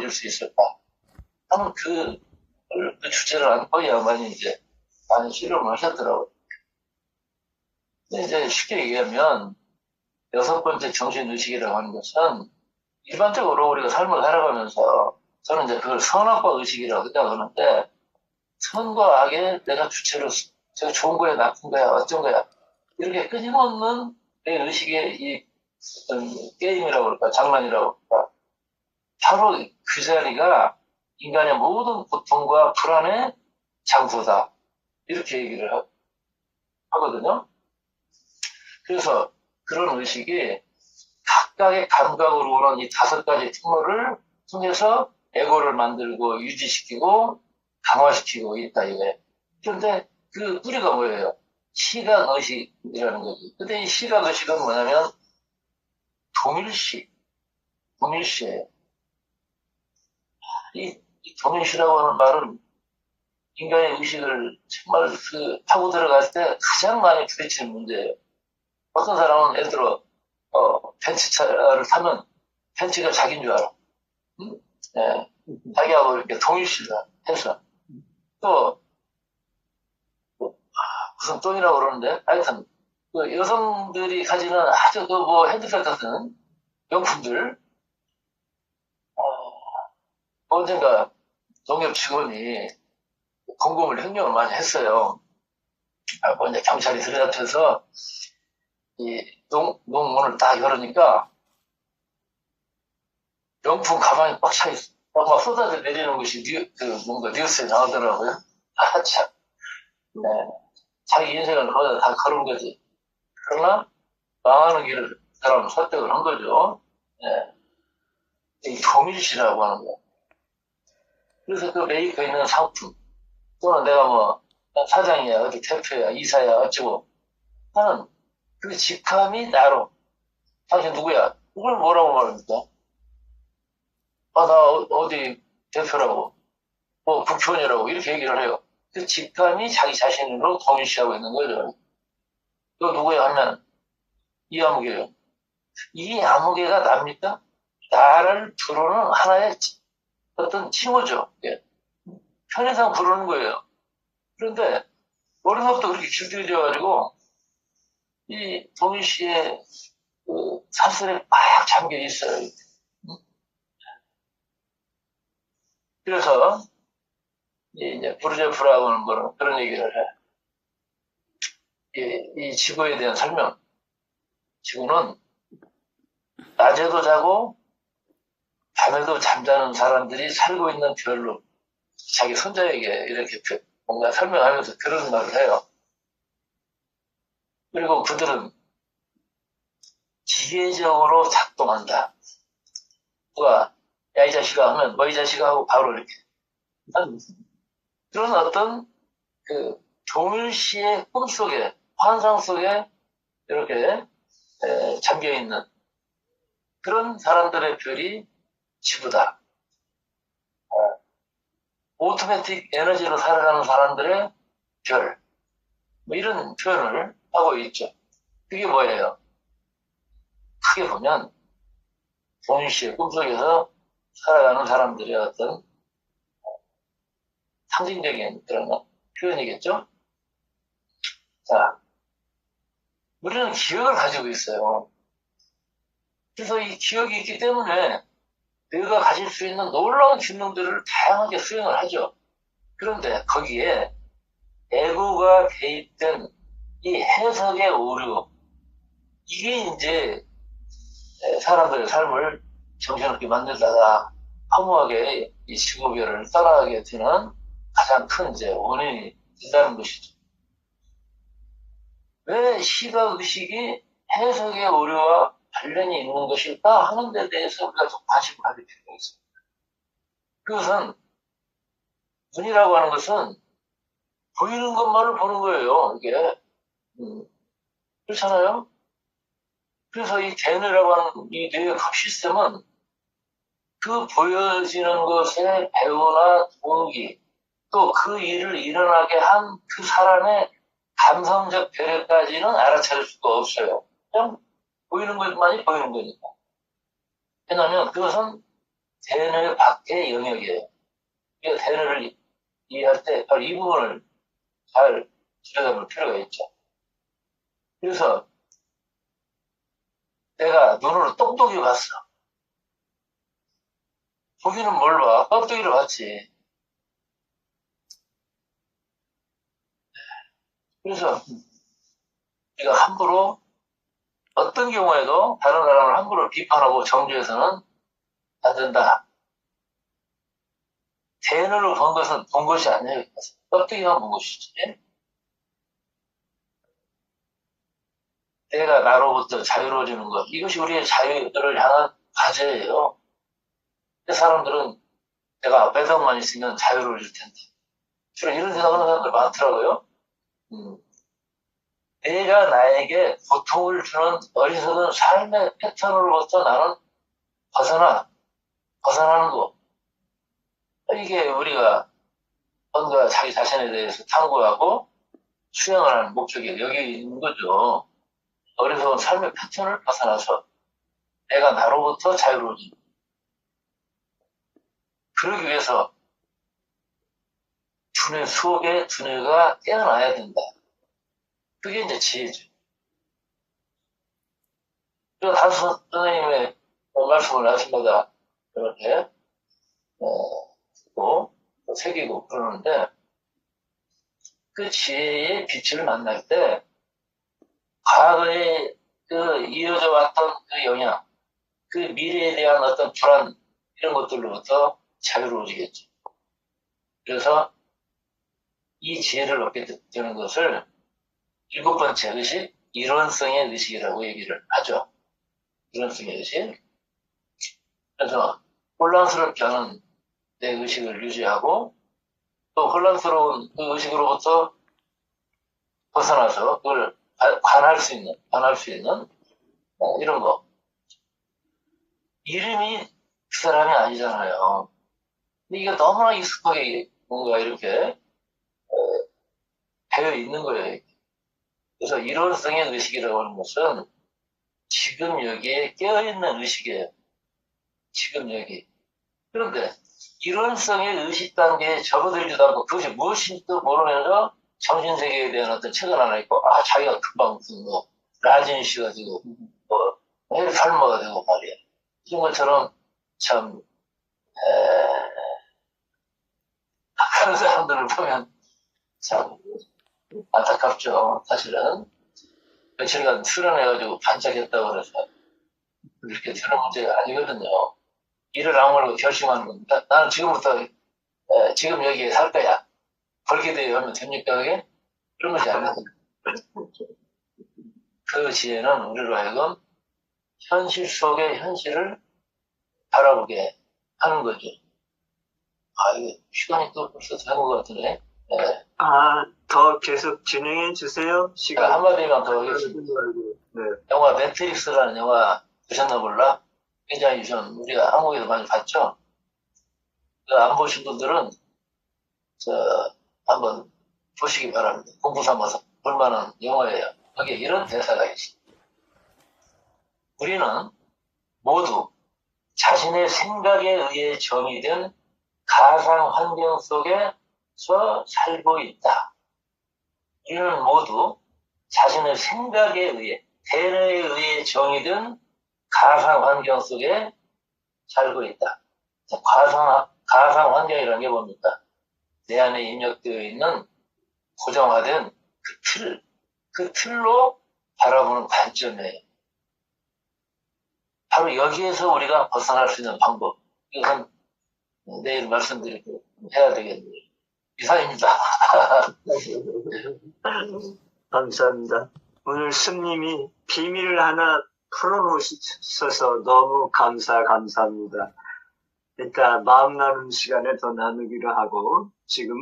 이룰 수 있을까 하는 그 주제를 안고 이 양반이 이제 많이 실험을 하셨더라고요. 근데 이제 쉽게 얘기하면 여섯 번째 정신의식이라고 하는 것은 일반적으로 우리가 삶을 살아가면서 저는 이제 그걸 선악과 의식이라고 생각하는데 선과 악에 내가 주체로 저 좋은 거야 나쁜 거야 어쩐 거야 이렇게 끊임없는 내 의식의 이 어떤 게임이라고 그럴까 장난이라고 그럴까 바로 그 자리가 인간의 모든 고통과 불안의 장소다 이렇게 얘기를 하거든요. 그래서 그런 의식이 각각의 감각으로 오는 이 다섯 가지 특무를 통해서 에고를 만들고 유지시키고 강화시키고 있다 이거예요. 그런데 그 뿌리가 뭐예요? 시각의식이라는 거지. 근데 이 시각의식은 뭐냐면 동일시, 동일시예요. 이 동일시라고 하는 말은 인간의 의식을 정말 그 타고 들어갈 때 가장 많이 부딪히는 문제예요. 어떤 사람은 예를 들어 벤츠차를 타면 벤츠가 자기인 줄 알아. 응? 예, 자기하고 이렇게 동일시를 해서 또 무슨 똥이라고 그러는데 하여튼 그 여성들이 가지는 아주 그 뭐 핸드백 같은 용품들 언젠가 농협 직원이 공금을 횡령을 많이 했어요. 이제 경찰이 들여잡혀서 이 농문을 딱 열으니까 명품 가방이 꽉 차 있어. 막 쏟아져 내리는 것이 뭔가 뉴스에 나오더라고요. 아, 참. 네. 자기 인생을 거기다 다 걸은 거지. 그러나 망하는 길을 그 사람은 선택을 한 거죠. 네. 이 동일시라고 하는 거. 그래서 그 메이커에 있는 상품 또는 내가 뭐 사장이야, 어디 대표야, 이사야, 어쩌고 하는 그 직함이 나로 당신 누구야? 그걸 뭐라고 말합니까? 아, 나 어디 대표라고, 뭐 국회의원이라고 이렇게 얘기를 해요. 그 직함이 자기 자신으로 동일시하고 있는 거죠. 너 누구야 하면 이 아무개요. 이 아무개가 납니까? 나를 부르는 하나의 어떤 칭호죠. 예. 편의상 부르는 거예요. 그런데 어려서부터 그렇게 길들여져가지고 이 동일시의 그 사슬에 꽉 잠겨 있어요. 그래서 이제 부르제프라고는 뭐 그런 얘기를 해. 이 지구에 대한 설명. 지구는 낮에도 자고 밤에도 잠자는 사람들이 살고 있는 별로 자기 손자에게 이렇게 뭔가 설명하면서 그런 말을 해요. 그리고 그들은 기계적으로 작동한다. 누가 야 이 자식아 하면 뭐 이 자식아 하고 바로 이렇게 그런 어떤 그 동일시의 꿈속에 환상 속에 이렇게 잠겨 있는 그런 사람들의 별이 지구다. 오토매틱 에너지로 살아가는 사람들의 별. 뭐 이런 표현을 하고 있죠. 그게 뭐예요? 크게 보면 동일시의 꿈속에서 살아가는 사람들의 어떤 상징적인 그런 표현이겠죠? 자, 우리는 기억을 가지고 있어요. 그래서 이 기억이 있기 때문에 뇌가 가질 수 있는 놀라운 기능들을 다양하게 수행을 하죠. 그런데 거기에 에고가 개입된 이 해석의 오류, 이게 이제 사람들의 삶을 정신없게 만들다가 허무하게 이 지구별을 떠나게 되는 가장 큰 이제 원인이 된다는 것이죠. 왜 시각의식이 해석의 오류와 관련이 있는 것일까 하는 데 대해서 우리가 좀 관심을 가질 필요가 있습니다. 그것은 눈이라고 하는 것은 보이는 것만을 보는 거예요. 이게 그렇잖아요. 그래서 이 대뇌라고 하는 이 뇌의 시스템은 그 보여지는 것의 배우나 동기 또 그 일을 일어나게 한 그 사람의 감성적 배려까지는 알아차릴 수가 없어요. 그냥 보이는 것만이 보이는 거니까. 왜냐하면 그것은 대뇌 밖의 영역이에요. 그러니까 대뇌를 이해할 때 바로 이 부분을 잘 들여다볼 필요가 있죠. 그래서 내가 눈으로 똑똑히 봤어. 보기는 뭘 봐? 껍데기를 봤지. 그래서 우리가 함부로 어떤 경우에도 다른 사람을 함부로 비판하고 정죄해서는 안 된다. 대뇌로 본 것은 본 것이 아니에요. 껍데기만 본 것이지. 내가 나로부터 자유로워지는 것. 이것이 우리의 자유를 향한 과제예요. 사람들은 내가 매덕만 있으면 자유로워질 텐데. 주로 이런 생각하는 사람들 많더라고요. 내가 나에게 고통을 주는 어리석은 삶의 패턴으로부터 나는 벗어나는 거. 이게 우리가 뭔가 자기 자신에 대해서 탐구하고 수행을 하는 목적이 여기 있는 거죠. 어리석은 삶의 패턴을 벗어나서 내가 나로부터 자유로워진다. 그러기 위해서 두뇌 속에 두뇌가 깨어나야 된다. 그게 이제 지혜죠. 그래서 다수 선생님의 말씀을 아침마다 이렇게 또 새기고 그러는데 그 지혜의 빛을 만날 때 과거에 그 이어져 왔던 그 영향, 그 미래에 대한 어떤 불안 이런 것들로부터 자유로워지겠죠. 그래서 이 지혜를 얻게 되는 것을 7번째 의식, 일원성의 의식이라고 얘기를 하죠. 일원성의 의식. 그래서 혼란스럽지 않은 내 의식을 유지하고 또 혼란스러운 그 의식으로부터 벗어나서 그걸 관할 수 있는 이런 거. 이름이 그 사람이 아니잖아요. 근데 이게 너무나 익숙하게 뭔가 이렇게 되어 있는 거예요. 그래서 일원성의 의식이라고 하는 것은 지금 여기에 깨어있는 의식이에요. 지금 여기. 그런데 일원성의 의식 단계에 접어들지도 않고 그것이 무엇인지도 모르면서 정신세계에 대한 어떤 책을 하나 읽고 자기가 금방 무슨 라진시가 되고 헬살머가 되고 말이야. 이런 것처럼 참 그런 사람들을 보면 참 안타깝죠. 사실은 며칠간 수련해가지고 반짝했다고 그래서 이렇게 되는 문제가 아니거든요. 이를 악물고 결심하는 겁니다. 나는 지금부터 지금 여기에 살 거야. 벌게 되어 하면 됩니까 그게? 그런 것이 아니거든요. 그 지혜는 우리로 하여금 현실 속의 현실을 바라보게 하는 거죠. 이게 시간이 또 벌써 된 것 같으네. 네. 더 계속 진행해 주세요. 시간 한마디만 더 하겠습니다. 네. 영화 매트릭스라는 영화 보셨나 몰라? 굉장히 좀 우리가 한국에서 많이 봤죠? 안 보신 분들은 한번 보시기 바랍니다. 공부 삼아서 볼만한 영화예요. 거기에 이런 대사가 있습니다. 우리는 모두 자신의 생각에 의해 정의된 가상 환경 속에서 살고 있다. 우리는 모두 자신의 생각에 의해, 대뇌에 의해 정의된 가상 환경 속에 살고 있다. 가상 환경이라는 게 뭡니까? 내 안에 입력되어 있는 고정화된 그 틀로 바라보는 관점이에요. 바로 여기에서 우리가 벗어날 수 있는 방법. 이것은 내일 말씀드리고 해야 되겠네요. 이상입니다. 감사합니다. 오늘 스님이 비밀을 하나 풀어놓으셔서 너무 감사합니다. 이따 마음 나누는 시간에 더 나누기로 하고 지금은